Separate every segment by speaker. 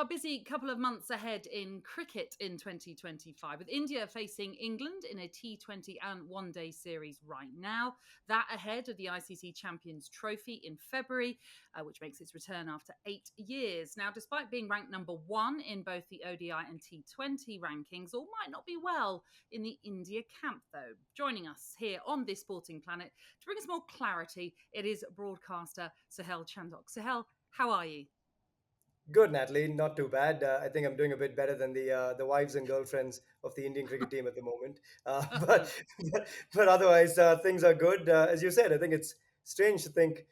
Speaker 1: a busy couple of months ahead in cricket in 2025, with India facing England in a T20 and one-day series right now. That ahead of the ICC Champions Trophy in February, which makes its return after 8 years. Now, despite being ranked number one in both the ODI and T20 rankings, all might not be well in the India camp, though. Joining us here on this sporting planet to bring us more clarity, it is broadcaster Suhail Chandhok. Suhail, how are you?
Speaker 2: Good, Natalie. Not too bad. I think I'm doing a bit better than the wives and girlfriends of the Indian cricket team at the moment. But otherwise, things are good. As you said, I think it's strange to think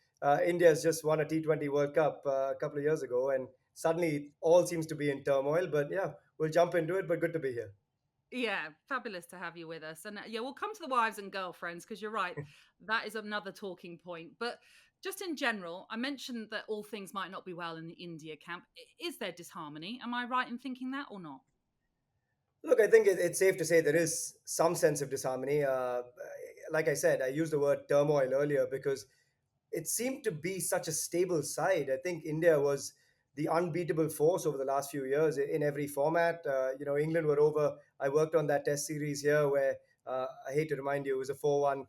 Speaker 2: India has just won a T20 World Cup a couple of years ago, and suddenly it all seems to be in turmoil. But yeah, we'll jump into it. But good to be here.
Speaker 1: Yeah, fabulous to have you with us. And yeah, we'll come to the wives and girlfriends because you're right. That is another talking point. But just in general, I mentioned that all things might not be well in the India camp. Is there disharmony? Am I right in thinking that or not?
Speaker 2: Look, I think it's safe to say there is some sense of disharmony. Like I said, I used the word turmoil earlier because it seemed to be such a stable side. I think India was the unbeatable force over the last few years in every format. England were over. I worked on that Test series here where I hate to remind you, it was a 4-1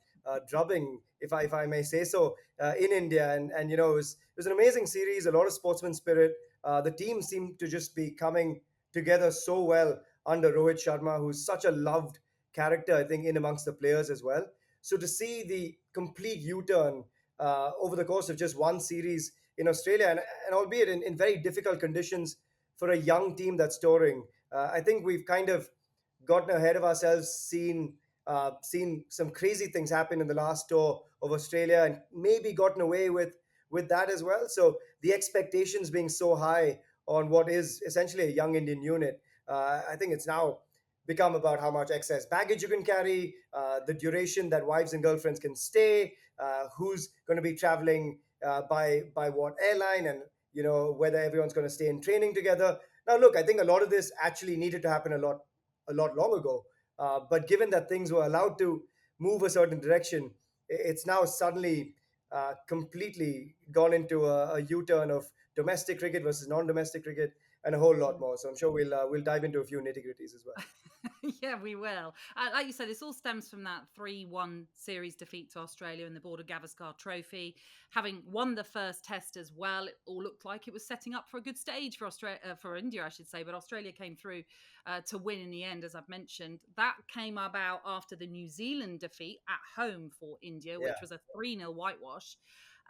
Speaker 2: drubbing, if I may say so, in India. And it was an amazing series, a lot of sportsman spirit. The team seemed to just be coming together so well under Rohit Sharma, who's such a loved character, I think, in amongst the players as well. So to see the complete U-turn over the course of just one series in Australia, and albeit in very difficult conditions for a young team that's touring. I think we've kind of gotten ahead of ourselves, seen some crazy things happen in the last tour of Australia, and maybe gotten away with that as well. So the expectations being so high on what is essentially a young Indian unit, I think it's now become about how much excess baggage you can carry, the duration that wives and girlfriends can stay, who's going to be traveling by what airline, and whether everyone's going to stay in training together. Now, look, I think a lot of this actually needed to happen a lot long ago. But given that things were allowed to move a certain direction, it's now suddenly completely gone into a U-turn of domestic cricket versus non-domestic cricket, and a whole lot more. So I'm sure we'll dive into a few nitty-gritties as well.
Speaker 1: Yeah, we will. Like you said, this all stems from that 3-1 series defeat to Australia in the Border Gavaskar Trophy. Having won the first test as well, it all looked like it was setting up for a good stage for Australia, for India, I should say. But Australia came through to win in the end, as I've mentioned. That came about after the New Zealand defeat at home for India,
Speaker 2: Yeah.
Speaker 1: which was a 3-0 whitewash.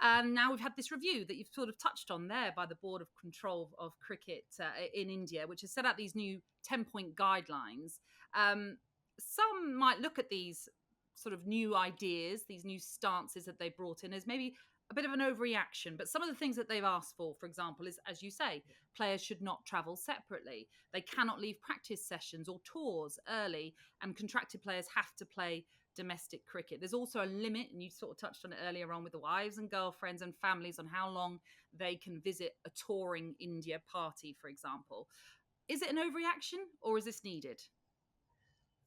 Speaker 1: And now we've had this review that you've sort of touched on there by the Board of Control of Cricket in India, which has set out these new 10-point guidelines. Some might look at these sort of new ideas, these new stances that they brought in as maybe a bit of an overreaction. But some of the things that they've asked for example, is, as you say, players should not travel separately. They cannot leave practice sessions or tours early, and contracted players have to play domestic cricket. There's also a limit, and you sort of touched on it earlier on with the wives and girlfriends and families on how long they can visit a touring India party, for example. Is it an overreaction or is this needed?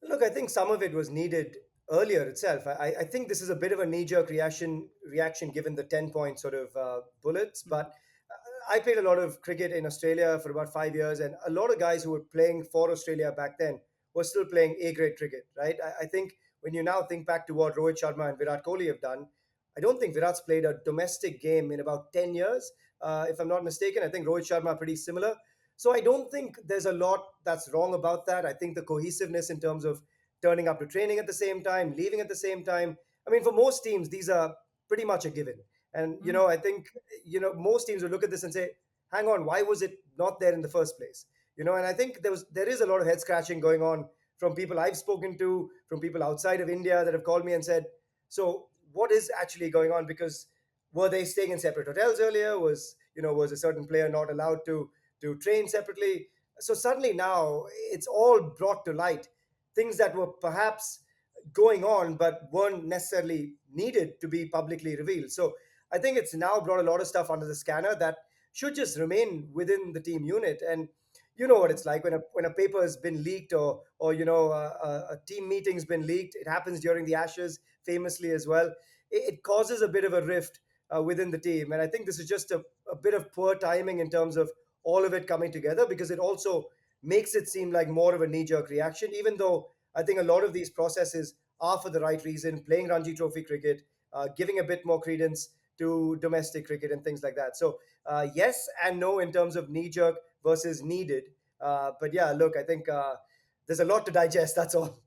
Speaker 2: Look, I think some of it was needed earlier itself. I think this is a bit of a knee-jerk reaction given the 10-point sort of bullets. But I played a lot of cricket in Australia for about 5 years, and a lot of guys who were playing for Australia back then were still playing A-grade cricket, right? I think when you now think back to what Rohit Sharma and Virat Kohli have done, I don't think Virat's played a domestic game in about 10 years, if I'm not mistaken. I think Rohit Sharma pretty similar. So I don't think there's a lot that's wrong about that. I think the cohesiveness in terms of turning up to training at the same time, leaving at the same time. I mean, for most teams, these are pretty much a given. And
Speaker 1: Mm.
Speaker 2: I think most teams will look at this and say, "Hang on, why was it not there in the first place?" And I think there is a lot of head scratching going on from people I've spoken to, from people outside of India that have called me and said, "So what is actually going on?" Because were they staying in separate hotels earlier? Was a certain player not allowed to train separately? So suddenly now it's all brought to light, things that were perhaps going on but weren't necessarily needed to be publicly revealed. So I think it's now brought a lot of stuff under the scanner that should just remain within the team unit. And you know what it's like when a paper has been leaked, or a team meeting's been leaked. It happens during the Ashes famously as well. It causes a bit of a rift within the team, and I think this is just a bit of poor timing in terms of all of it coming together, because it also makes it seem like more of a knee-jerk reaction, even though I think a lot of these processes are for the right reason, playing Ranji Trophy cricket, giving a bit more credence to domestic cricket and things like that. So yes and no in terms of knee-jerk versus needed. But yeah, look, I think there's a lot to digest. That's all.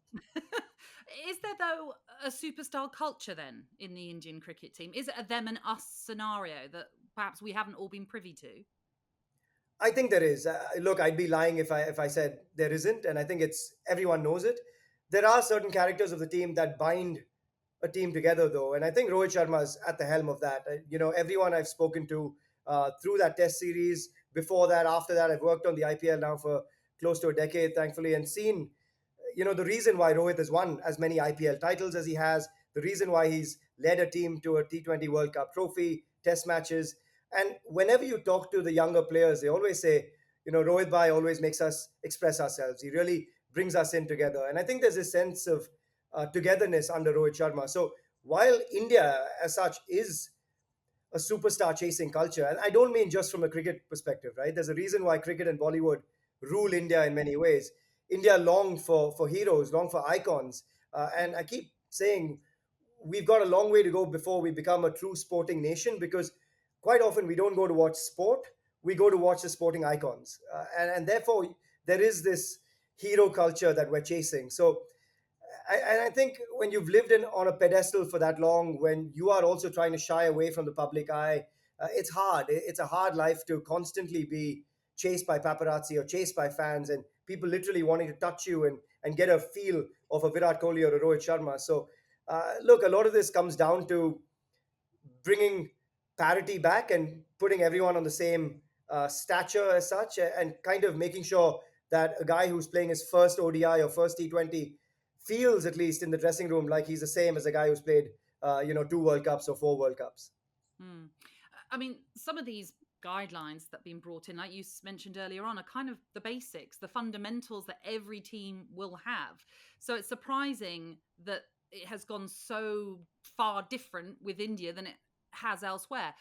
Speaker 1: Is there, though, a superstar culture then in the Indian cricket team? Is it a them and us scenario that perhaps we haven't all been privy to?
Speaker 2: I think there is. Look, I'd be lying if I said there isn't, and I think it's everyone knows it. There are certain characters of the team that bind a team together, though, and I think Rohit Sharma is at the helm of that. Everyone I've spoken to through that Test series, before that, after that, I've worked on the IPL now for close to a decade, thankfully, and seen the reason why Rohit has won as many IPL titles as he has, the reason why he's led a team to a T20 World Cup trophy, Test matches. And whenever you talk to the younger players, they always say, Rohit Bhai always makes us express ourselves. He really brings us in together. And I think there's a sense of togetherness under Rohit Sharma. So while India, as such, is a superstar chasing culture, and I don't mean just from a cricket perspective, right? There's a reason why cricket and Bollywood rule India in many ways. India longed for heroes, longed for icons, and I keep saying we've got a long way to go before we become a true sporting nation, because quite often we don't go to watch sport, we go to watch the sporting icons, and therefore there is this hero culture that we're chasing. So and I think when you've lived on a pedestal for that long, when you are also trying to shy away from the public eye, it's hard. It's a hard life to constantly be chased by paparazzi or chased by fans and people literally wanting to touch you and get a feel of a Virat Kohli or a Rohit Sharma. So, look, a lot of this comes down to bringing parity back and putting everyone on the same stature as such, and kind of making sure that a guy who's playing his first ODI or first T20 feels, at least in the dressing room, like he's the same as a guy who's played, 2 World Cups or 4 World Cups.
Speaker 1: Hmm. I mean, some of these guidelines that have been brought in, like you mentioned earlier on, are kind of the basics, the fundamentals that every team will have. So it's surprising that it has gone so far different with India than it has elsewhere.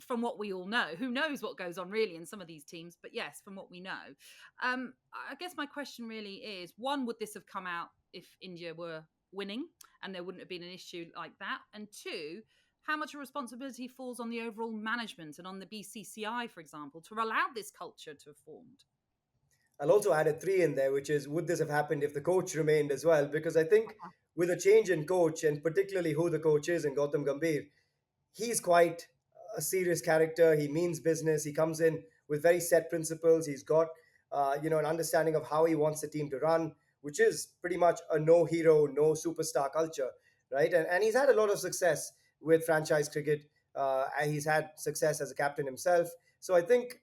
Speaker 1: From what we all know, who knows what goes on really in some of these teams, but yes, from what we know. I guess my question really is, one, would this have come out if India were winning and there wouldn't have been an issue like that? And two, how much responsibility falls on the overall management and on the BCCI, for example, to allow this culture to have formed?
Speaker 2: I'll also add a three in there, which is, would this have happened if the coach remained as well? Because I think with a change in coach, and particularly who the coach is in Gautam Gambir, he's quite a serious character. He means business. He comes in with very set principles. He's got an understanding of how he wants the team to run, which is pretty much a no hero, no superstar culture, right? And he's had a lot of success with franchise cricket. And he's had success as a captain himself. So I think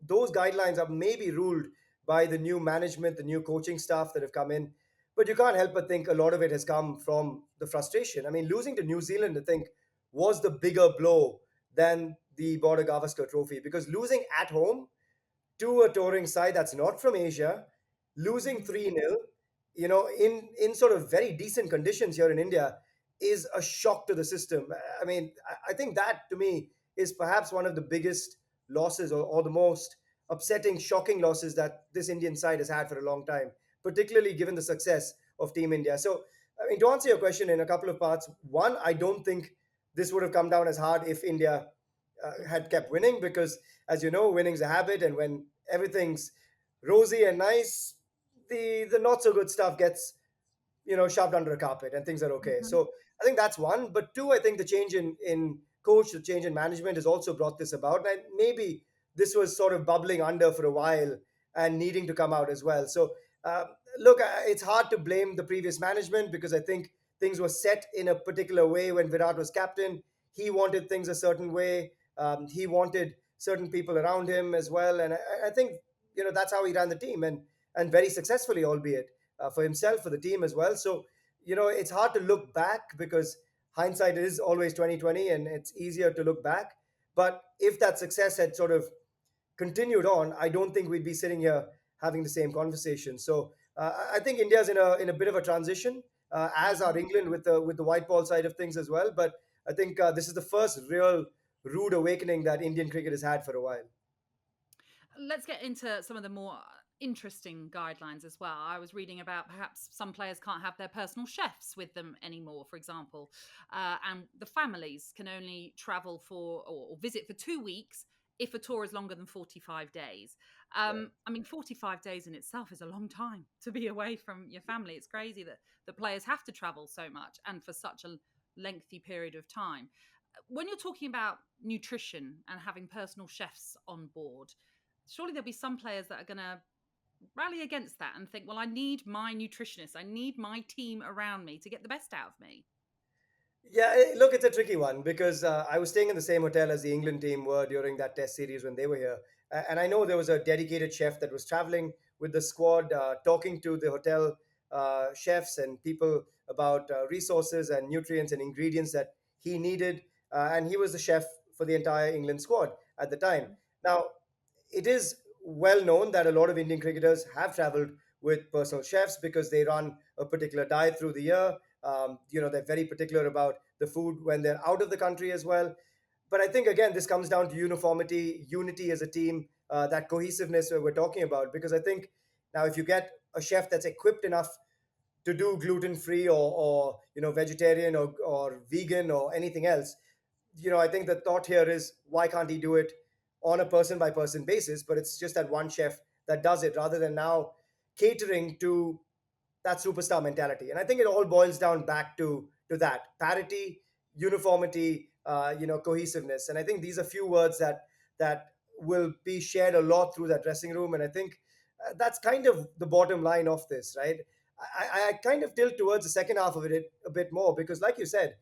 Speaker 2: those guidelines are maybe ruled by the new management, the new coaching staff that have come in. But you can't help but think a lot of it has come from the frustration. I mean, losing to New Zealand, I think, was the bigger blow than the Border Gavaskar Trophy, because losing at home to a touring side that's not from Asia, losing
Speaker 1: Mm-hmm.
Speaker 2: 3-0, in sort of very decent conditions here in India, is a shock to the system. I mean, I think that to me is perhaps one of the biggest losses, or the most upsetting, shocking losses that this Indian side has had for a long time, particularly given the success of Team India. So, I mean, to answer your question in a couple of parts, one, I don't think this would have come down as hard if India had kept winning, because, as you know, winning's a habit, and when everything's rosy and nice, the not so good stuff gets shoved under a carpet and things are okay.
Speaker 1: Mm-hmm.
Speaker 2: So I think that's one. But two, I think the change in coach, the change in management has also brought this about. And maybe this was sort of bubbling under for a while and needing to come out as well. So uh, look, it's hard to blame the previous management, because I think things were set in a particular way when Virat was captain. He wanted things a certain way. He wanted certain people around him as well, and I think that's how he ran the team, and very successfully, albeit for himself, for the team as well. So it's hard to look back, because hindsight is always 2020, and it's easier to look back. But if that success had sort of continued on, I don't think we'd be sitting here having the same conversation. So I think India's in a bit of a transition, as are
Speaker 1: Mm-hmm.
Speaker 2: England with the white ball side of things as well. But I think this is the first real rude awakening that Indian cricket has had for a while.
Speaker 1: Let's get into some of the more interesting guidelines as well. I was reading about perhaps some players can't have their personal chefs with them anymore, for example, and the families can only travel for or visit for 2 weeks if a tour is longer than 45 days.
Speaker 2: Yeah.
Speaker 1: I mean, 45 days in itself is a long time to be away from your family. It's crazy that the players have to travel so much and for such a lengthy period of time. When you're talking about nutrition and having personal chefs on board, surely there'll be some players that are going to rally against that and think, well, I need my nutritionist, I need my team around me to get the best out of me.
Speaker 2: Yeah, look, it's a tricky one because I was staying in the same hotel as the England team were during that test series when they were here. And I know there was a dedicated chef that was traveling with the squad, talking to the hotel chefs and people about resources and nutrients and ingredients that he needed. And he was the chef for the entire England squad at the time. Now, it is well known that a lot of Indian cricketers have traveled with personal chefs because they run a particular diet through the year. They're very particular about the food when they're out of the country as well. But I think again, this comes down to uniformity, unity as a team, that cohesiveness that we're talking about. Because I think now, if you get a chef that's equipped enough to do gluten free or vegetarian or vegan or anything else, I think the thought here is why can't he do it on a person by person basis? But it's just that one chef that does it rather than now catering to that superstar mentality. And I think it all boils down back to that parity, uniformity, cohesiveness. And I think these are few words that will be shared a lot through that dressing room. And I think that's kind of the bottom line of this, right? I kind of tilt towards the second half of it a bit more because, like you said,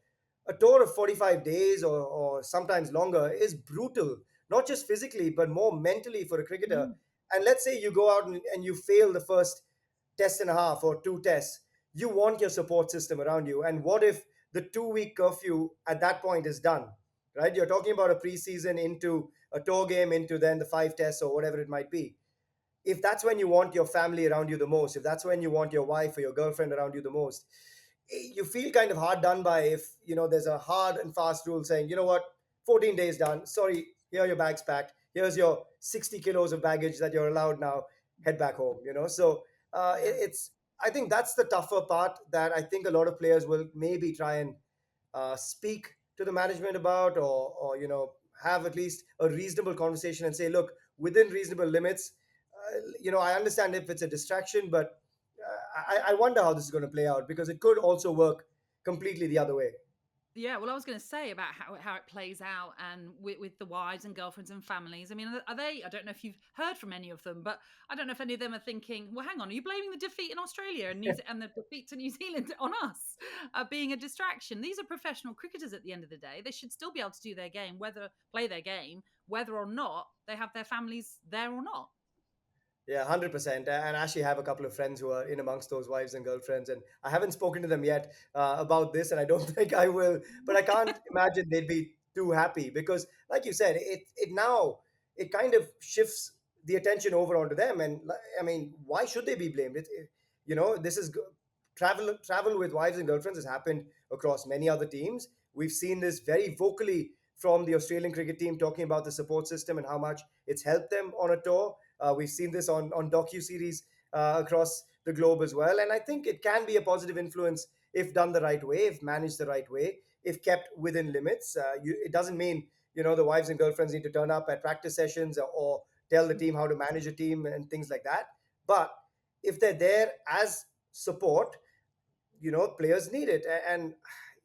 Speaker 2: a tour of 45 days or sometimes longer is brutal, not just physically, but more mentally for a cricketer.
Speaker 1: Mm.
Speaker 2: And let's say you go out and you fail the first test and a half or two tests, you want your support system around you. And what if the 2 week curfew at that point is done, right? You're talking about a preseason into a tour game, into then the five tests or whatever it might be. If that's when you want your family around you the most, if that's when you want your wife or your girlfriend around you the most, you feel kind of hard done by if there's a hard and fast rule saying, 14 days done, sorry, here are your bags packed, here's your 60 kilos of baggage that you're allowed now, head back home. So
Speaker 1: Yeah.
Speaker 2: it's I think that's the tougher part that I think a lot of players will maybe try and speak to the management about, or have at least a reasonable conversation and say, look, within reasonable limits, I understand if it's a distraction, but I wonder how this is going to play out because it could also work completely the other way.
Speaker 1: Yeah, well, I was going to say about how it plays out and with the wives and girlfriends and families. I mean, are they? I don't know if you've heard from any of them, but I don't know if any of them are thinking, well, hang on, are you blaming the defeat in Australia and the defeat to New Zealand on us being a distraction? These are professional cricketers at the end of the day. They should still be able to do their game, play their game, whether or not they have their families there or not.
Speaker 2: Yeah, 100%. And I actually have a couple of friends who are in amongst those wives and girlfriends, and I haven't spoken to them yet about this, and I don't think I will. But I can't imagine they'd be too happy because, like you said, it now it kind of shifts the attention over onto them. And I mean, why should they be blamed? This is travel with wives and girlfriends has happened across many other teams. We've seen this very vocally from the Australian cricket team talking about the support system and how much it's helped them on a tour. We've seen this on docu series across the globe as well, and I think it can be a positive influence if done the right way, if managed the right way, if kept within limits. It doesn't mean the wives and girlfriends need to turn up at practice sessions or tell the team how to manage a team and things like that. But if they're there as support, players need it. And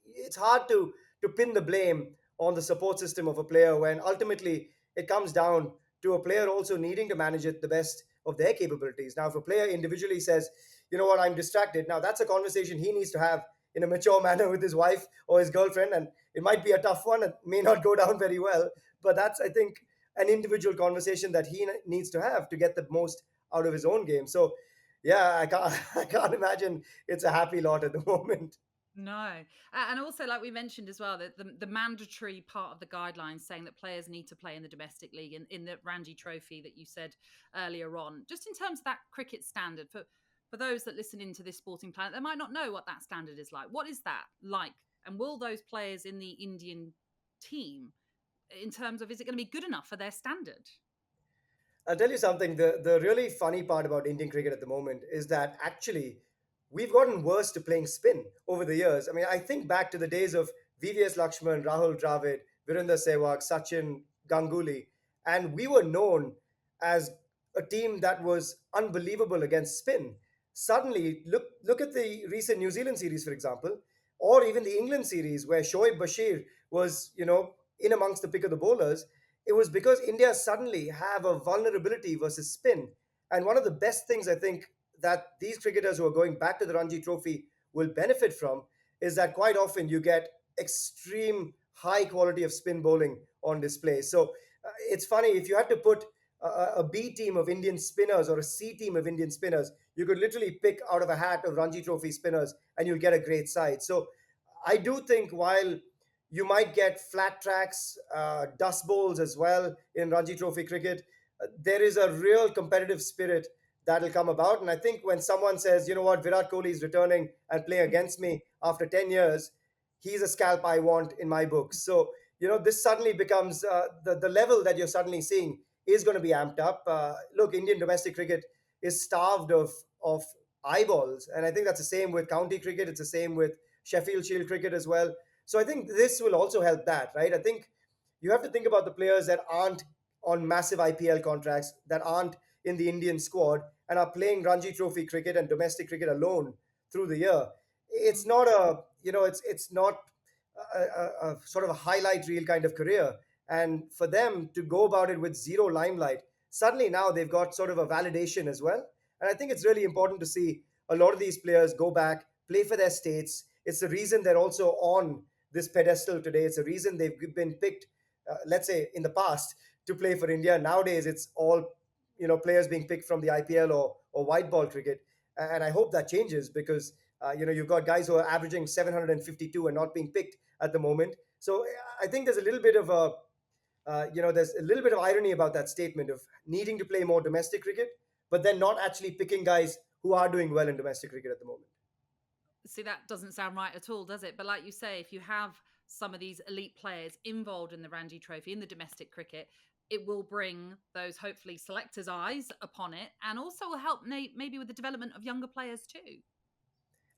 Speaker 2: it's hard to pin the blame on the support system of a player when ultimately it comes down to a player also needing to manage it the best of their capabilities. Now, if a player individually says, you know what, I'm distracted, now that's a conversation he needs to have in a mature manner with his wife or his girlfriend. And it might be a tough one, it may not go down very well, but that's, I think, an individual conversation that he needs to have to get the most out of his own game. So yeah, I can't I can't imagine it's a happy lot at the moment.
Speaker 1: No. And also, like we mentioned as well, that the mandatory part of the guidelines saying that players need to play in the domestic league in the Ranji Trophy that you said earlier on, just in terms of that cricket standard, for those that listen into this sporting planet, they might not know what that standard is like. What is that like? And will those players in the Indian team, in terms of, is it going to be good enough for their standard?
Speaker 2: I'll tell you something. The really funny part about Indian cricket at the moment is that actually we've gotten worse to playing spin over the years. I mean, I think back to the days of VVS Lakshman, Rahul Dravid, Virender Sehwag, Sachin, Ganguly, and we were known as a team that was unbelievable against spin. Suddenly, look at the recent New Zealand series, for example, or even the England series where Shoaib Bashir was, in amongst the pick of the bowlers. It was because India suddenly have a vulnerability versus spin. And one of the best things I think that these cricketers who are going back to the Ranji Trophy will benefit from is that quite often you get extreme high quality of spin bowling on display. So it's funny, if you had to put a B team of Indian spinners or a C team of Indian spinners, you could literally pick out of a hat of Ranji Trophy spinners and you'll get a great side. So I do think while you might get flat tracks, dust bowls as well in Ranji Trophy cricket. There is a real competitive spirit that'll come about. And I think when someone says, you know what, Virat Kohli is returning and playing against me after 10 years, he's a scalp I want in my books. So, this suddenly becomes the level that you're suddenly seeing is going to be amped up. Look, Indian domestic cricket is starved of eyeballs. And I think that's the same with county cricket. It's the same with Sheffield Shield cricket as well. So I think this will also help that, right? I think you have to think about the players that aren't on massive IPL contracts, that aren't in the Indian squad, and are playing Ranji Trophy cricket and domestic cricket alone through the year. It's not it's not a sort of a highlight reel kind of career. And for them to go about it with zero limelight, suddenly now they've got sort of a validation as well. And I think it's really important to see a lot of these players go back, play for their states. It's the reason they're also on this pedestal today. It's a reason they've been picked, let's say, in the past to play for India. Nowadays, it's all players being picked from the IPL or white ball cricket, and I hope that changes because you've got guys who are averaging 752 and not being picked at the moment. So I think there's a little bit of there's a little bit of irony about that statement of needing to play more domestic cricket, but then not actually picking guys who are doing well in domestic cricket at the moment.
Speaker 1: See, that doesn't sound right at all, does it? But like you say, if you have some of these elite players involved in the Ranji Trophy, in the domestic cricket, it will bring those hopefully selectors' eyes upon it and also will help maybe with the development of younger players too.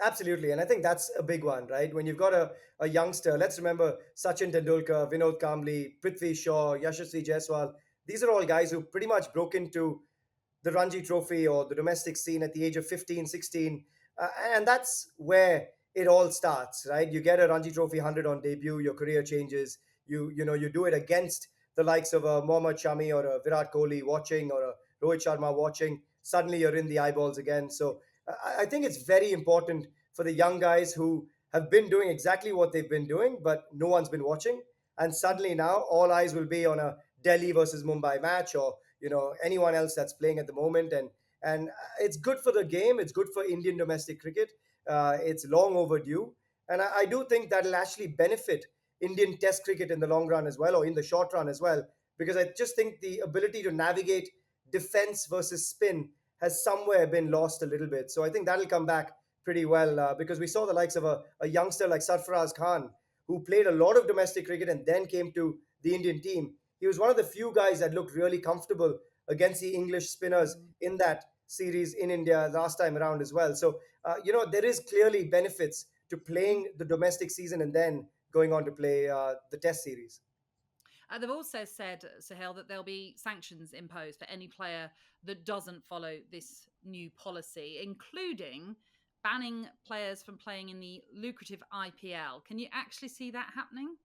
Speaker 2: Absolutely. And I think that's a big one, right? When you've got a youngster, let's remember Sachin Tendulkar, Vinod Kambli, Prithvi Shaw, Yashasvi Jaiswal. These are all guys who pretty much broke into the Ranji Trophy or the domestic scene at the age of 15, 16. And that's where it all starts, right? You get a Ranji Trophy 100 on debut, your career changes. You do it against the likes of a Mohammad Shami or a Virat Kohli watching or a Rohit Sharma watching. Suddenly you're in the eyeballs again. So I think it's very important for the young guys who have been doing exactly what they've been doing, but no one's been watching. And suddenly now all eyes will be on a Delhi versus Mumbai match or anyone else that's playing at the moment. And it's good for the game. It's good for Indian domestic cricket. It's long overdue, and I do think that'll actually benefit Indian Test cricket in the long run as well, or in the short run as well, because I just think the ability to navigate defense versus spin has somewhere been lost a little bit. So I think that'll come back pretty well because we saw the likes of a youngster like Sarfaraz Khan, who played a lot of domestic cricket and then came to the Indian team. He was one of the few guys that looked really comfortable against the English spinners
Speaker 1: Mm.
Speaker 2: in that series in India last time around as well. So, there is clearly benefits to
Speaker 1: Mhm.
Speaker 2: playing the domestic season and then going on to play the test series.
Speaker 1: They've also said, Sahel, that there'll be sanctions imposed for any player that doesn't follow this new policy, including banning players from playing in the lucrative IPL. Can you actually see that happening?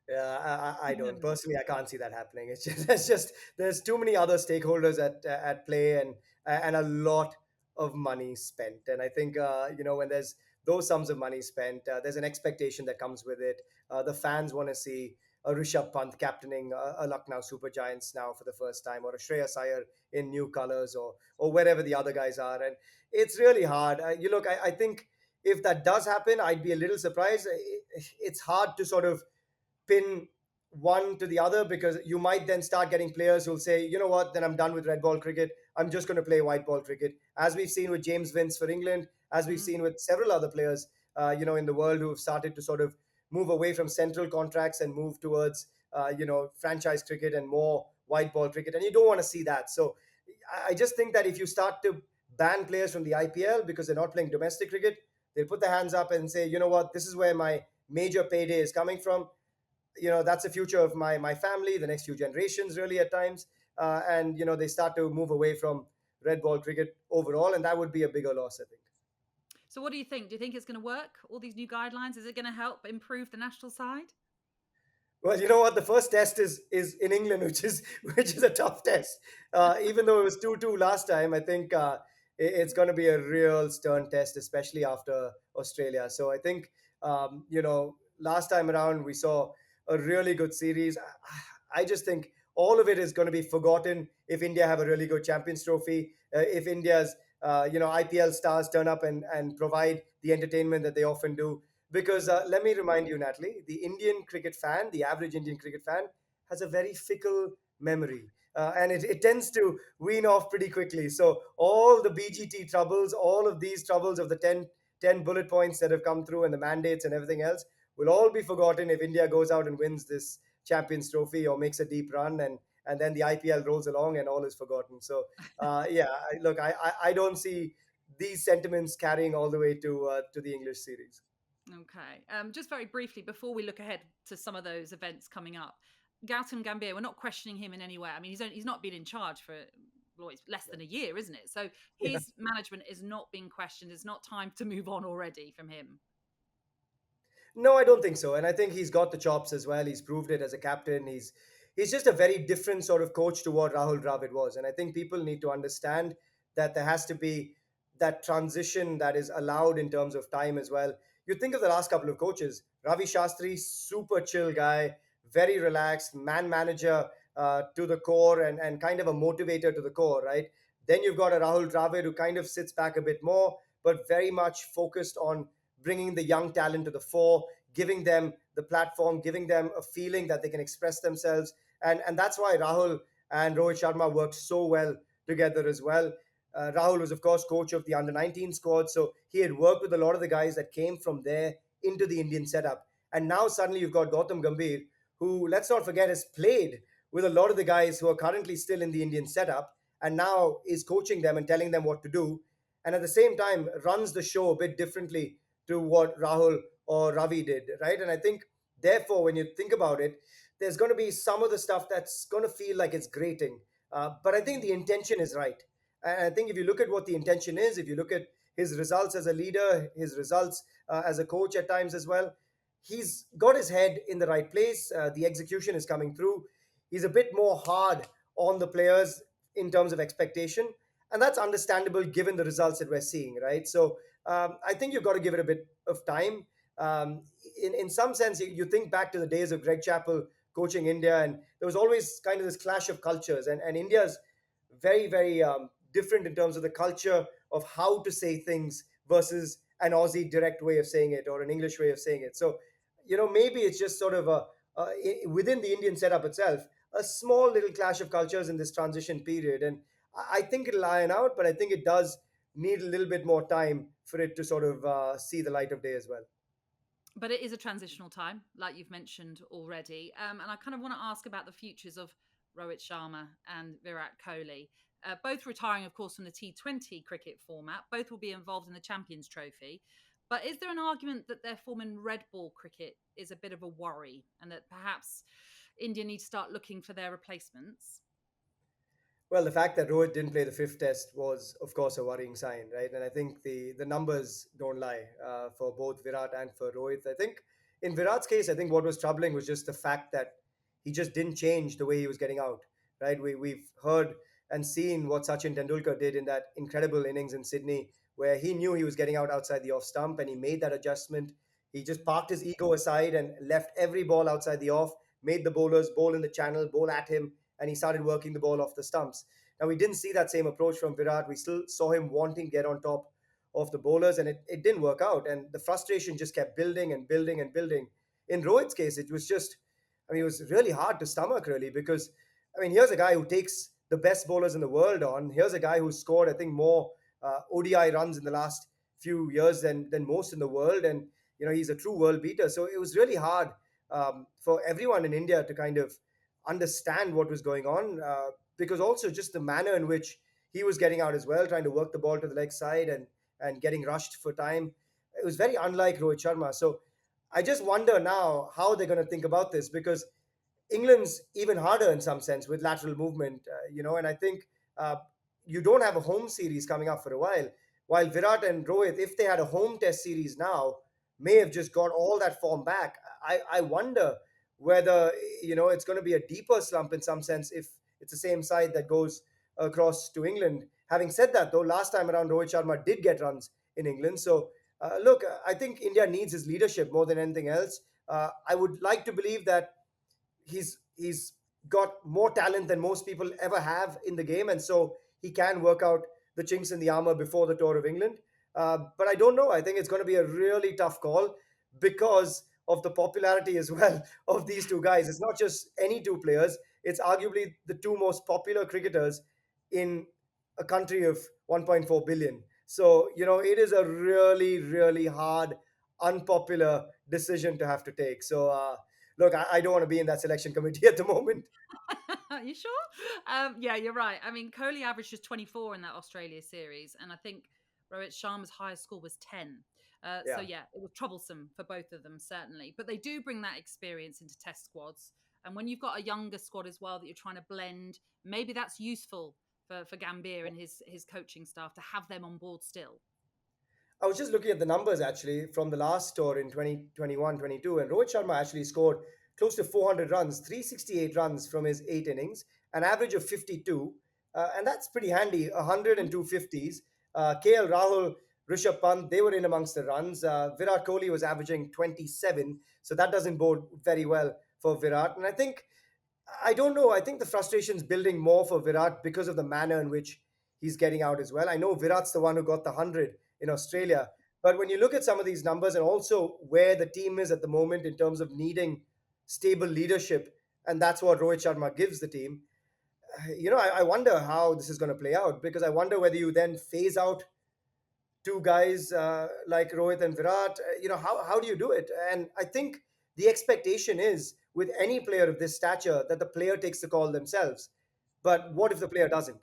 Speaker 2: Yeah, I don't personally. I can't see that happening. It's just there's too many other stakeholders at play and a lot of money spent. And I think when there's those sums of money spent, there's an expectation that comes with it. The fans want to see a Rishabh Pant captaining a Lucknow Super Giants now for the first time, or a Shreyas Iyer in new colors, or wherever the other guys are. And it's really hard. I think if that does happen, I'd be a little surprised. It's hard to sort of pin one to the other because you might then start getting players who'll say, you know what, then I'm done with red ball cricket. I'm just going to play white ball cricket, as we've seen with James Vince for England, as we've
Speaker 1: Mm.
Speaker 2: seen with several other players, in the world who've started to sort of move away from central contracts and move towards, franchise cricket and more white ball cricket, and you don't want to see that. So I just think that if you start to ban players from the IPL because they're not playing domestic cricket, they'll put their hands up and say, you know what, this is where my major payday is coming from. That's the future of my family, the next few generations, really, at times. And they start to move away from red ball cricket overall, and that would be a bigger loss, I think.
Speaker 1: So, what do you think? Do you think it's going to work? All these new guidelines, is it going to help improve the national side?
Speaker 2: Well, you know what? The first test is in England, which is a tough test. Even though it was 2-2 last time, I think it's going to be a real stern test, especially after Australia. So I think last time around we saw a really good series. I just think all of it is going to be forgotten if India have a really good Champions Trophy. If India's IPL stars turn up and provide the entertainment that they often do, because let me remind you, Natalie, the Indian cricket fan, the average Indian cricket fan, has a very fickle memory. And it tends to wean off pretty quickly. So all the BGT troubles, all of these troubles of the ten bullet points that have come through and the mandates and everything else will all be forgotten if India goes out and wins this Champions Trophy or makes a deep run, and then the IPL rolls along and all is forgotten. So yeah, look, I don't see these sentiments carrying all the way to the English series.
Speaker 1: Okay. Just very briefly, before we look ahead to some of those events coming up, Gautam Gambier, we're not questioning him in any way. I mean, he's not been in charge for, well, it's less than a year, isn't it? So
Speaker 2: Yeah.
Speaker 1: his management is not being questioned. It's not time to move on already from him.
Speaker 2: No, I don't think so. And I think he's got the chops as well. He's proved it as a captain. He's just a very different sort of coach to what Rahul Dravid was. And I think people need to understand that there has to be that transition that is allowed in terms of time as well. You think of the last couple of coaches, Ravi Shastri, super chill guy, very relaxed, man manager to the core, and kind of a motivator to the core, right? Then you've got a Rahul Dravid who kind of sits back a bit more, but very much focused on bringing the young talent to the fore, giving them the platform, giving them a feeling that they can express themselves. And that's why Rahul and Rohit Sharma worked so well together as well. Rahul was, of course, coach of the under 19 squad. So he had worked with a lot of the guys that came from there into the Indian setup. And now suddenly you've got Gautam Gambir, who, let's not forget, has played with a lot of the guys who are currently still in the Indian setup and now is coaching them and telling them what to do. And at the same time, runs the show a bit differently to what Rahul or Ravi did, right? And I think, therefore, when you think about it, there's going to be some of the stuff that's going to feel like it's grating. But I think the intention is right. And I think if you look at what the intention is, if you look at his results as a leader, his results as a coach at times as well, he's got his head in the right place. The execution is coming through. He's a bit more hard on the players in terms of expectation. And that's understandable given the results that we're seeing, right? So I think you've got to give it a bit of time. In some sense, you think back to the days of Greg Chappell coaching India, and there was always kind of this clash of cultures. And India's very, very different in terms of the culture of how to say things versus an Aussie direct way of saying it or an English way of saying it. So, maybe it's just sort of within the Indian setup itself, a small little clash of cultures in this transition period. And I think it'll iron out, but I think it does need a little bit more time for it to sort of see the light of day as well.
Speaker 1: But it is a transitional time, like you've mentioned already. And I kind of want to ask about the futures of Rohit Sharma and Virat Kohli. Both retiring, of course, from the T20 cricket format. Both will be involved in the Champions Trophy. But is there an argument that their form in red ball cricket is a bit of a worry and that perhaps India needs to start looking for their replacements?
Speaker 2: Well, the fact that Rohit didn't play the fifth test was, of course, a worrying sign, right? And I think the numbers don't lie for both Virat and for Rohit. I think in Virat's case, I think what was troubling was just the fact that he just didn't change the way he was getting out, right? We've heard and seen what Sachin Tendulkar did in that incredible innings in Sydney, where he knew he was getting out outside the off stump and he made that adjustment. He just parked his ego aside and left every ball outside the off, made the bowlers bowl in the channel, bowl at him, and he started working the ball off the stumps. Now, we didn't see that same approach from Virat. We still saw him wanting to get on top of the bowlers, and it didn't work out. And the frustration just kept building and building and building. In Rohit's case, it was just, I mean, it was really hard to stomach, really, because, I mean, here's a guy who takes the best bowlers in the world on. Here's a guy who scored, I think, more ODI runs in the last few years than most in the world. And, he's a true world beater. So it was really hard for everyone in India to kind of understand what was going on, because also just the manner in which he was getting out as well, trying to work the ball to the leg side and getting rushed for time. It was very unlike Rohit Sharma. So I just wonder now how they're going to think about this, because England's even harder in some sense with lateral movement, and I think uh, you don't have a home series coming up for a while. While Virat and Rohit, if they had a home test series now, may have just got all that form back. I wonder whether, it's going to be a deeper slump in some sense if it's the same side that goes across to England. Having said that, though, last time around Rohit Sharma did get runs in England. So look, I think India needs his leadership more than anything else. I would like to believe that he's got more talent than most people ever have in the game, and so he can work out the chinks in the armor before the tour of England. But I don't know. I think it's going to be a really tough call because of the popularity as well of these two guys. It's not just any two players. It's arguably the two most popular cricketers in a country of 1.4 billion. So, it is a really, really hard, unpopular decision to have to take. So, look, I don't want to be in that selection committee at the moment.
Speaker 1: Are you sure? Yeah, you're right. I mean, Kohli averaged just 24 in that Australia series, and I think Rohit Sharma's highest score was 10. So
Speaker 2: Yeah.
Speaker 1: yeah, it was troublesome for both of them certainly. But they do bring that experience into Test squads, and when you've got a younger squad as well that you're trying to blend, maybe that's useful for Gambier and his coaching staff to have them on board still.
Speaker 2: I was just looking at the numbers actually from the last tour in 2021-22, and Rohit Sharma actually scored close to 400 runs, 368 runs from his 8 innings, an average of 52. And that's pretty handy, 100 and 250s. KL Rahul, Rishabh Pant, they were in amongst the runs. Virat Kohli was averaging 27, so that doesn't bode very well for Virat. And I don't know. I think the frustration's building more for Virat because of the manner in which he's getting out as well. I know Virat's the one who got the 100 in Australia, but when you look at some of these numbers and also where the team is at the moment in terms of needing stable leadership, and that's what Rohit Sharma gives the team, I wonder how this is going to play out, because I wonder whether you then phase out two guys like Rohit and Virat. How do you do it? And I think the expectation is with any player of this stature that the player takes the call themselves. But what if the player doesn't,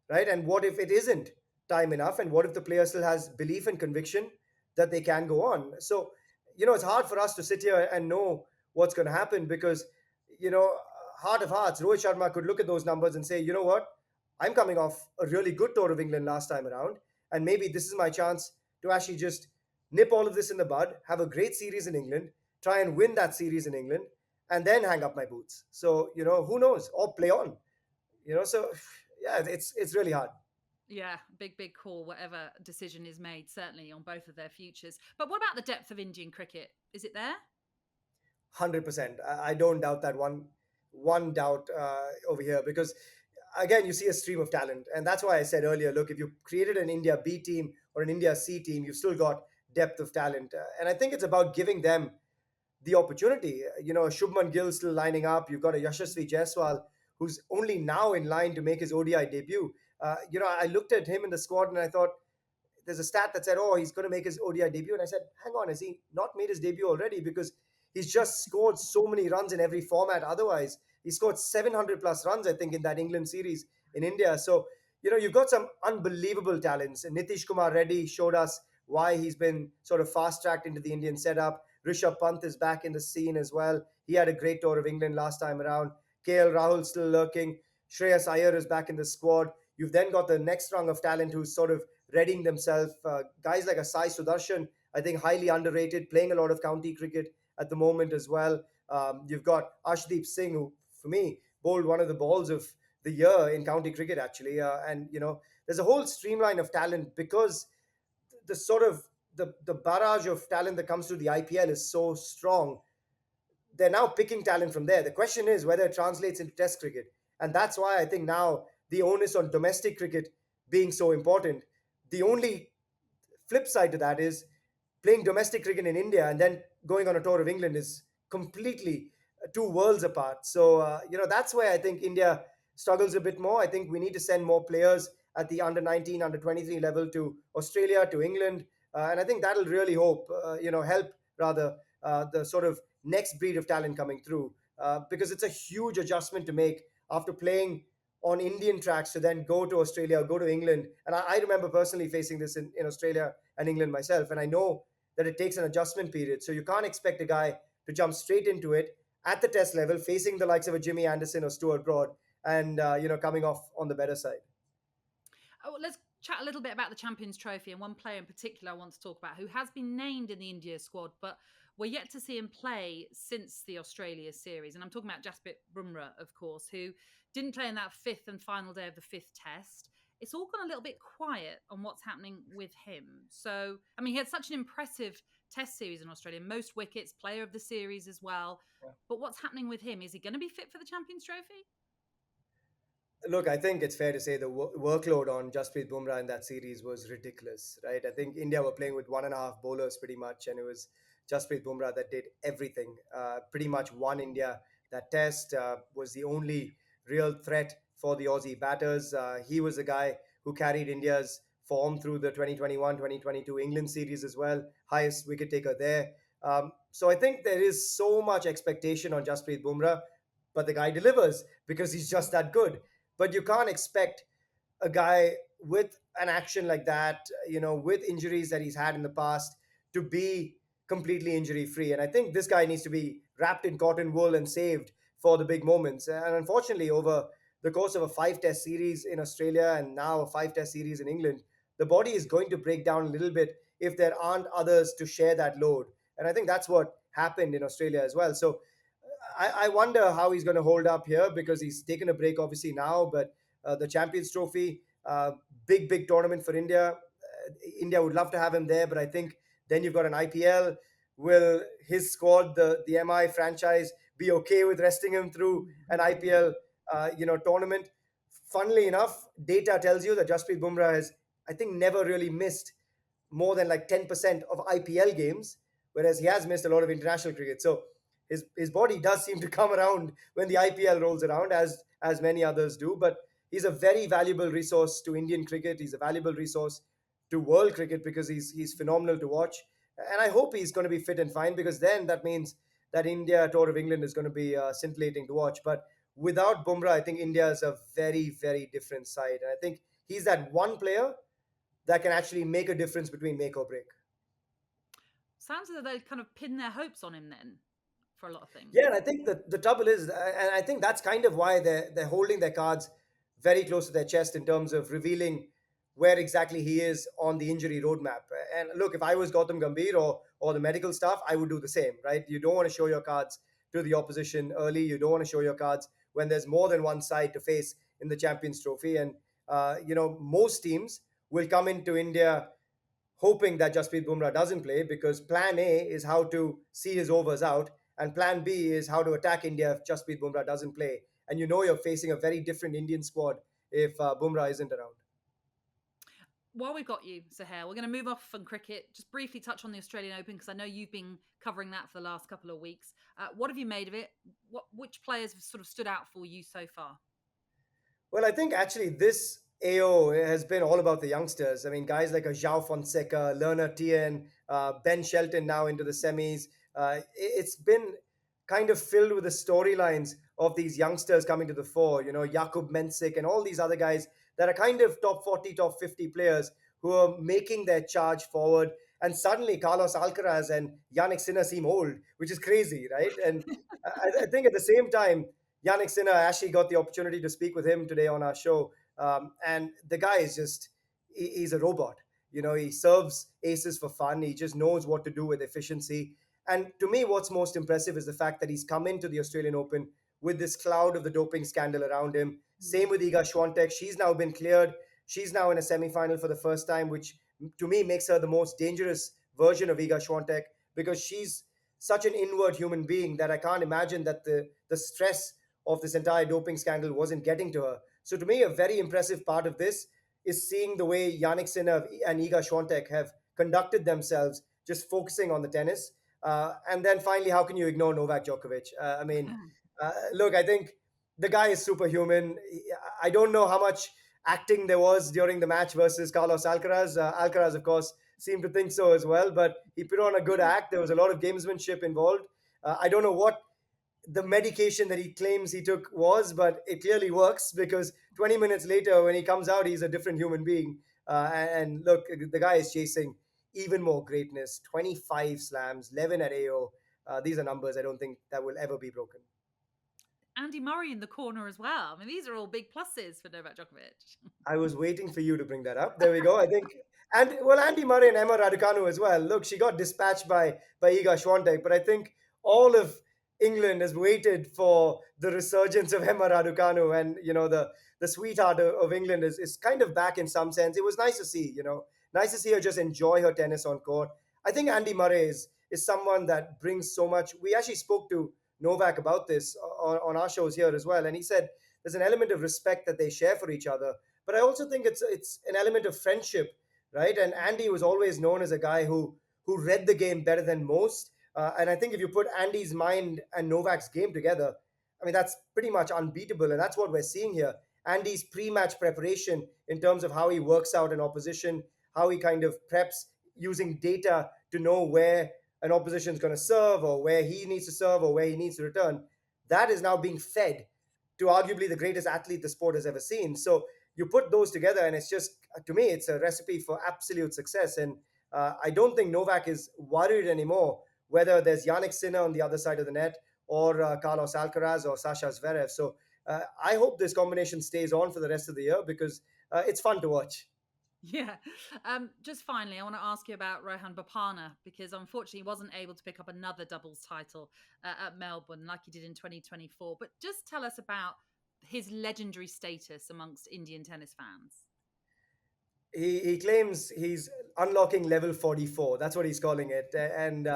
Speaker 2: right? And what if it isn't time enough? And what if the player still has belief and conviction that they can go on? So, it's hard for us to sit here and know what's going to happen because, you know, heart of hearts, Rohit Sharma could look at those numbers and say, you know what? I'm coming off a really good tour of England last time around. And maybe this is my chance to actually just nip all of this in the bud, have a great series in England, try and win that series in England, and then hang up my boots. So, who knows? Or play on. So yeah, it's really hard.
Speaker 1: Yeah, big call, whatever decision is made, certainly on both of their futures. But what about the depth of Indian cricket? Is it there?
Speaker 2: 100%. I don't doubt that one doubt over here, because again, you see a stream of talent, and that's why I said earlier, look, if you created an India B team or an India C team, you've still got depth of talent, and I think it's about giving them the opportunity. Shubman Gill still lining up. You've got a Yashasvi Jaiswal who's only now in line to make his ODI debut. I looked at him in the squad and I thought, there's a stat that said, oh, he's going to make his ODI debut. And I said, hang on, has he not made his debut already? Because he's just scored so many runs in every format otherwise. He scored 700 plus runs, I think, in that England series in India. So, you've got some unbelievable talents. And Nitish Kumar Reddy showed us why he's been sort of fast tracked into the Indian setup. Rishabh Pant is back in the scene as well. He had a great tour of England last time around. KL Rahul still lurking. Shreyas Iyer is back in the squad. You've then got the next rung of talent who's sort of readying themselves. Guys like a Sai Sudarshan, I think highly underrated, playing a lot of county cricket at the moment as well. You've got Ashdeep Singh, who, for me, bowled one of the balls of the year in county cricket, actually. And, there's a whole streamline of talent because the sort of the barrage of talent that comes through the IPL is so strong. They're now picking talent from there. The question is whether it translates into Test cricket. And that's why I think now the onus on domestic cricket being so important. The only flip side to that is playing domestic cricket in India and then going on a tour of England is completely two worlds apart. So, that's where I think India struggles a bit more. I think we need to send more players at the under 19, under 23 level to Australia, to England. And I think that'll really help rather, the sort of next breed of talent coming through. because it's a huge adjustment to make after playing on Indian tracks to then go to Australia or go to England. And I remember personally facing this in Australia and England myself. And I know that it takes an adjustment period. So you can't expect a guy to jump straight into it at the test level, facing the likes of a Jimmy Anderson or Stuart Broad, and coming off on the better side.
Speaker 1: Oh, let's chat a little bit about the Champions Trophy and one player in particular I want to talk about who has been named in the India squad, but we're yet to see him play since the Australia series. And I'm talking about Jasprit Bumrah, of course, who didn't play in that fifth and final day of the fifth test. It's all gone a little bit quiet on what's happening with him. So, I mean, he had such an impressive test series in Australia, most wickets, player of the series as well.
Speaker 2: Yeah.
Speaker 1: But what's happening with him? Is he going to be fit for the Champions Trophy?
Speaker 2: Look, I think it's fair to say the workload on Jasprit Bumrah in that series was ridiculous, right? I think India were playing with one and a half bowlers pretty much, and it was Jasprit Bumrah that did everything. Pretty much won India that test, was the only real threat for the Aussie batters. He was the guy who carried India's form through the 2021-2022 England series as well, highest wicket taker there. So I think there is so much expectation on Jasprit Bumrah, but the guy delivers because he's just that good. But you can't expect a guy with an action like that, with injuries that he's had in the past, to be completely injury free. And I think this guy needs to be wrapped in cotton wool and saved for the big moments. And unfortunately, over the course of a five-test series in Australia and now a five-test series in England, the body is going to break down a little bit if there aren't others to share that load. And I think that's what happened in Australia as well. So I wonder how he's going to hold up here, because he's taken a break obviously now, but the Champions Trophy, big tournament for India. India would love to have him there, but I think then you've got an IPL. Will his squad, the MI franchise, be okay with resting him through an IPL tournament? Funnily enough, data tells you that Jasprit Bumrah has, I think, never really missed more than like 10% of IPL games, whereas he has missed a lot of international cricket. So his body does seem to come around when the IPL rolls around, as many others do. But he's a very valuable resource to Indian cricket. He's a valuable resource to world cricket because he's phenomenal to watch. And I hope he's going to be fit and fine, because then that means that India tour of England is going to be scintillating to watch. But without Bumrah, I think India is a very different side. And I think he's that one player that can actually make a difference between make or break.
Speaker 1: Sounds as though they kind of pin their hopes on him then for a lot of things.
Speaker 2: Yeah, and I think the trouble is, and I think that's kind of why they're holding their cards very close to their chest in terms of revealing where exactly he is on the injury roadmap. And look, if I was Gautam Gambier or the medical staff, I would do the same, right? You don't want to show your cards to the opposition early. You don't want to show your cards when there's more than one side to face in the Champions Trophy. And most teams will come into India hoping that Jasprit Bumrah doesn't play, because plan A is how to see his overs out, and plan B is how to attack India if Jasprit Bumrah doesn't play. And you're facing a very different Indian squad if Bumrah isn't around.
Speaker 1: While we've got you, Suhail, we're going to move off from cricket, just briefly touch on the Australian Open, because I know you've been covering that for the last couple of weeks. What have you made of it? Which players have sort of stood out for you so far?
Speaker 2: Well, I think actually this AO has been all about the youngsters. I mean, guys like a Zhao Fonseca, Lerner Tien, Ben Shelton now into the semis. It's been kind of filled with the storylines of these youngsters coming to the fore. Jakub Mensik and all these other guys that are kind of top 40, top 50 players who are making their charge forward. And suddenly Carlos Alcaraz and Yannick Sinner seem old, which is crazy, right? And I think at the same time, Yannick Sinner, I actually got the opportunity to speak with him today on our show. And the guy is he's a robot. He serves aces for fun. He just knows what to do with efficiency. And to me, what's most impressive is the fact that he's come into the Australian Open with this cloud of the doping scandal around him. Same with Iga Swiatek. She's now been cleared. She's now in a semi-final for the first time, which to me makes her the most dangerous version of Iga Swiatek, because she's such an inward human being that I can't imagine that the stress of this entire doping scandal wasn't getting to her. So to me, a very impressive part of this is seeing the way Yannick Sinner and Iga Swiatek have conducted themselves, just focusing on the tennis. And then finally, how can you ignore Novak Djokovic? Look, I think the guy is superhuman. I don't know how much acting there was during the match versus Carlos Alcaraz. Alcaraz, of course, seemed to think so as well, but he put on a good act. There was a lot of gamesmanship involved. I don't know what the medication that he claims he took was, but it clearly works because 20 minutes later, when he comes out, he's a different human being. And look, the guy is chasing even more greatness. 25 slams, 11 at AO. These are numbers I don't think that will ever be broken.
Speaker 1: Andy Murray in the corner as well. I mean, these are all big pluses for Novak Djokovic.
Speaker 2: I was waiting for you to bring that up. There we go. I think, and well, Andy Murray and Emma Raducanu as well. Look, she got dispatched by Iga Swiatek, but I think all of England has waited for the resurgence of Emma Raducanu, and the sweetheart of England is kind of back in some sense. It was nice to see, nice to see her just enjoy her tennis on court. I think Andy Murray is someone that brings so much. We actually spoke to Novak about this on our shows here as well, and he said there's an element of respect that they share for each other, but I also think it's an element of friendship, right? And Andy was always known as a guy who read the game better than most. And I think if you put Andy's mind and Novak's game together, I mean that's pretty much unbeatable, and that's what we're seeing here. Andy's pre-match preparation in terms of how he works out an opposition, how he kind of preps using data to know where an opposition is going to serve or where he needs to serve or where he needs to return. That is now being fed to arguably the greatest athlete the sport has ever seen. So you put those together, and it's just, to me, it's a recipe for absolute success. And I don't think Novak is worried anymore whether there's Yannick Sinner on the other side of the net or Carlos Alcaraz or Sasha Zverev. So I hope this combination stays on for the rest of the year because it's fun to watch.
Speaker 1: Yeah. Just finally, I want to ask you about Rohan Bopanna because unfortunately he wasn't able to pick up another doubles title at Melbourne like he did in 2024. But just tell us about his legendary status amongst Indian tennis fans.
Speaker 2: He claims he's unlocking level 44. That's what he's calling it. And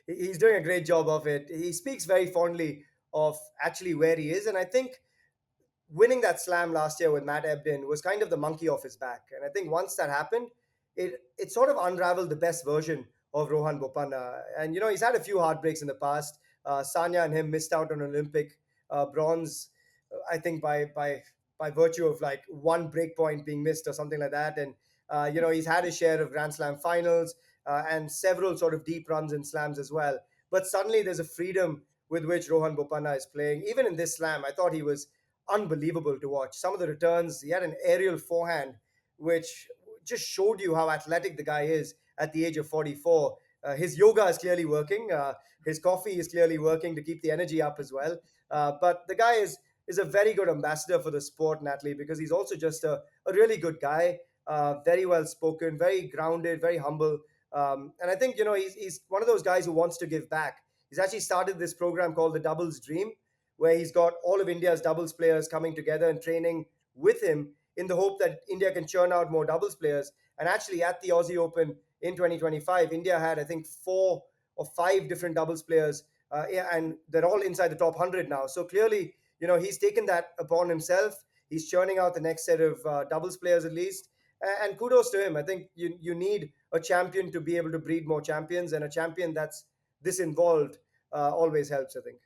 Speaker 2: he's doing a great job of it. He speaks very fondly of actually where he is. And I think winning that slam last year with Matt Ebden was kind of the monkey off his back. And I think once that happened, it sort of unraveled the best version of Rohan Bopanna. And, he's had a few heartbreaks in the past. Sanya and him missed out on Olympic bronze, I think by virtue of like one break point being missed or something like that. And, he's had his share of Grand Slam finals and several sort of deep runs in slams as well. But suddenly there's a freedom with which Rohan Bopanna is playing. Even in this slam, I thought he was unbelievable to watch. Some of the returns, he had an aerial forehand, which just showed you how athletic the guy is at the age of 44. His yoga is clearly working. His coffee is clearly working to keep the energy up as well. But the guy is a very good ambassador for the sport, Natalie, because he's also just a really good guy, very well spoken, very grounded, very humble. And I think, he's one of those guys who wants to give back. He's actually started this program called the Doubles Dream, where he's got all of India's doubles players coming together and training with him in the hope that India can churn out more doubles players. And actually, at the Aussie Open in 2025, India had, I think, 4 or 5 different doubles players, and they're all inside the top 100 now. So clearly, he's taken that upon himself. He's churning out the next set of doubles players at least. And kudos to him. I think you need a champion to be able to breed more champions, and a champion that's this involved always helps, I think.